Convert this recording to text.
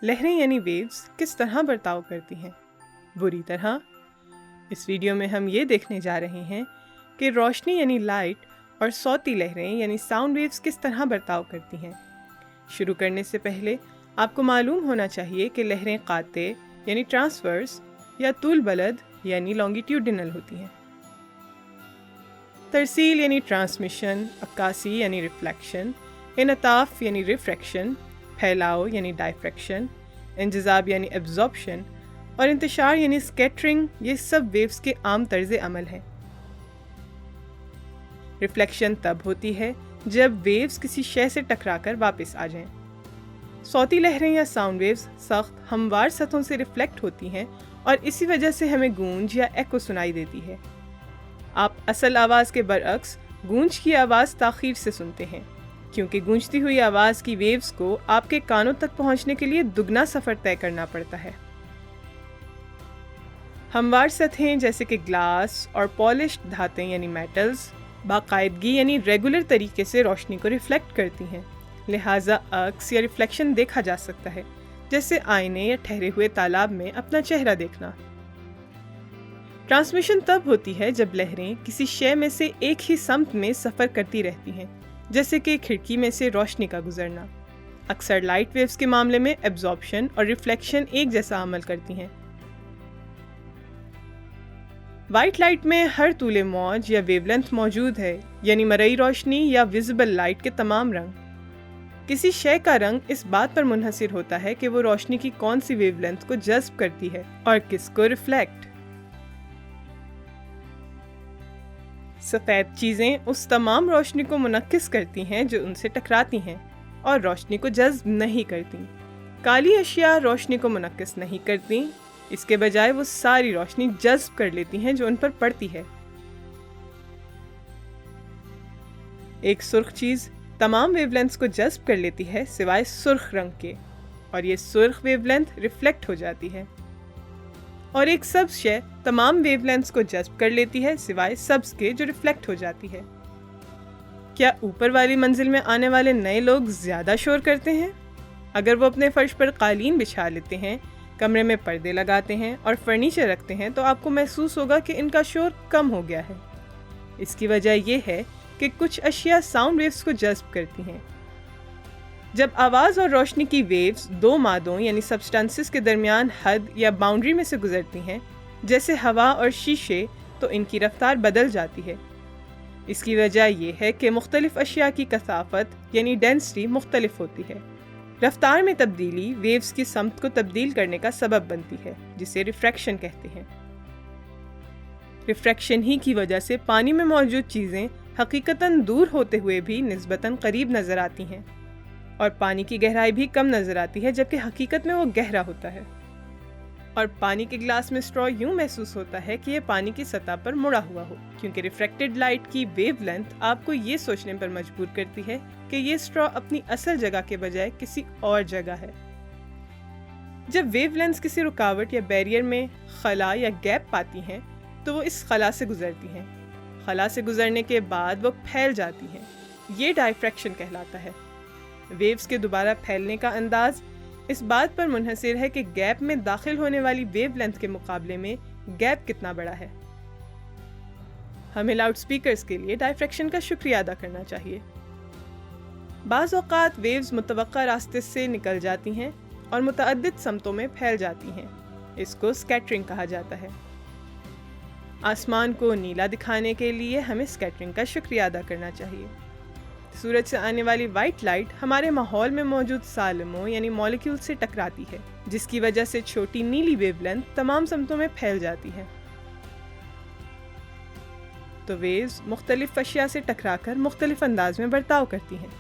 لہریں یعنی ویوز کس طرح برتاؤ کرتی ہیں؟ بری طرح۔ اس ویڈیو میں ہم یہ دیکھنے جا رہے ہیں کہ روشنی یعنی لائٹ اور صوتی لہریں یعنی ساؤنڈ ویوز کس طرح برتاؤ کرتی ہیں۔ شروع کرنے سے پہلے آپ کو معلوم ہونا چاہیے کہ لہریں قاطع یعنی ٹرانسورس یا طول بلد یعنی لانگیٹیوڈنل ہوتی ہیں۔ ترسیل یعنی ٹرانسمیشن، عکاسی یعنی ریفلیکشن، انعطاف یعنی ریفریکشن، پھیلاؤ یعنی ڈائفریکشن، انجذاب یعنی ایبزارپشن اور انتشار یعنی اسکیٹرنگ، یہ سب ویوز کے عام طرز عمل ہیں۔ ریفلیکشن تب ہوتی ہے جب ویوز کسی شے سے ٹکرا کر واپس آ جائیں۔ صوتی لہریں یا ساؤنڈ ویوز سخت ہموار سطحوں سے ریفلیکٹ ہوتی ہیں اور اسی وجہ سے ہمیں گونج یا ایکو سنائی دیتی ہے۔ آپ اصل آواز کے برعکس گونج کی آواز تاخیر سے سنتے ہیں، کیونکہ گونجتی ہوئی آواز کی ویوز کو آپ کے کانوں تک پہنچنے کے لیے دگنا سفر طے کرنا پڑتا ہے۔ ہموار سطحیں جیسے کہ گلاس اور پالشڈ دھاتیں یعنی میٹلز باقاعدگی یعنی ریگولر طریقے سے روشنی کو ریفلیکٹ کرتی ہیں، لہٰذا عکس یا ریفلیکشن دیکھا جا سکتا ہے، جیسے آئینے یا ٹھہرے ہوئے تالاب میں اپنا چہرہ دیکھنا۔ ٹرانسمیشن تب ہوتی ہے جب لہریں کسی شے میں سے ایک ہی سمت میں سفر کرتی رہتی ہیں، جیسے کہ کھڑکی میں سے روشنی کا گزرنا۔ اکثر لائٹ ویوز کے معاملے میں ایبزارپشن اور ریفلیکشن ایک جیسا عمل کرتی ہیں۔ وائٹ لائٹ میں ہر طول موج یا ویو لینتھ موجود ہے، یعنی مرئی روشنی یا ویزیبل لائٹ کے تمام رنگ۔ کسی شے کا رنگ اس بات پر منحصر ہوتا ہے کہ وہ روشنی کی کون سی ویو لینتھ کو جذب کرتی ہے اور کس کو ریفلیکٹ۔ سفید چیزیں اس تمام روشنی کو منعکس کرتی ہیں جو ان سے ٹکراتی ہیں اور روشنی کو جذب نہیں کرتی۔ کالی اشیاء روشنی کو منعکس نہیں کرتی، اس کے بجائے وہ ساری روشنی جذب کر لیتی ہیں جو ان پر پڑتی ہے۔ ایک سرخ چیز تمام ویو لینتھز کو جذب کر لیتی ہے سوائے سرخ رنگ کے، اور یہ سرخ ویو لینتھ ریفلیکٹ ہو جاتی ہے۔ اور ایک سبز شے تمام ویو لینتھز کو جذب کر لیتی ہے سوائے سبز کے جو ریفلیکٹ ہو جاتی ہے۔ کیا اوپر والی منزل میں آنے والے نئے لوگ زیادہ شور کرتے ہیں؟ اگر وہ اپنے فرش پر قالین بچھا لیتے ہیں، کمرے میں پردے لگاتے ہیں اور فرنیچر رکھتے ہیں تو آپ کو محسوس ہوگا کہ ان کا شور کم ہو گیا ہے۔ اس کی وجہ یہ ہے کہ کچھ اشیاء ساؤنڈ ویوز کو جذب کرتی ہیں۔ جب آواز اور روشنی کی ویوز دو مادوں یعنی سبسٹانسز کے درمیان حد یا باؤنڈری میں سے گزرتی ہیں، جیسے ہوا اور شیشے، تو ان کی رفتار بدل جاتی ہے۔ اس کی وجہ یہ ہے کہ مختلف اشیاء کی کثافت یعنی ڈینسٹی مختلف ہوتی ہے۔ رفتار میں تبدیلی ویوز کی سمت کو تبدیل کرنے کا سبب بنتی ہے، جسے ریفریکشن کہتے ہیں۔ ریفریکشن ہی کی وجہ سے پانی میں موجود چیزیں حقیقتاً دور ہوتے ہوئے بھی نسبتاً قریب نظر آتی ہیں، اور پانی کی گہرائی بھی کم نظر آتی ہے جبکہ حقیقت میں وہ گہرا ہوتا ہے۔ اور پانی کے گلاس میں اسٹرا یوں محسوس ہوتا ہے کہ یہ پانی کی سطح پر مڑا ہوا ہو، کیونکہ ریفریکٹڈ لائٹ کی ویو لینتھ آپ کو یہ سوچنے پر مجبور کرتی ہے کہ یہ اسٹرا اپنی اصل جگہ کے بجائے کسی اور جگہ ہے۔ جب ویو لینتھ کسی رکاوٹ یا بیریئر میں خلا یا گیپ پاتی ہیں تو وہ اس خلا سے گزرتی ہیں۔ خلا سے گزرنے کے بعد وہ پھیل جاتی ہیں، یہ ڈائفریکشن کہلاتا ہے۔ ویوز کے دوبارہ پھیلنے کا انداز اس بات پر منحصر ہے کہ گیپ میں داخل ہونے والی ویو لینتھ کے مقابلے میں گیپ کتنا بڑا ہے۔ ہمیں لاؤڈ سپیکرز کے لیے ڈائفریکشن کا شکریہ ادا کرنا چاہیے۔ بعض اوقات ویوز متوقع راستے سے نکل جاتی ہیں اور متعدد سمتوں میں پھیل جاتی ہیں، اس کو اسکیٹرنگ کہا جاتا ہے۔ آسمان کو نیلا دکھانے کے لیے ہمیں اسکیٹرنگ کا شکریہ ادا کرنا چاہیے۔ سورج سے آنے والی وائٹ لائٹ ہمارے ماحول میں موجود سالموں یعنی مالیکیول سے ٹکراتی ہے، جس کی وجہ سے چھوٹی نیلی ویو لینتھ تمام سمتوں میں پھیل جاتی ہے۔ تو ویوز مختلف اشیاء سے ٹکرا کر مختلف انداز میں برتاؤ کرتی ہیں۔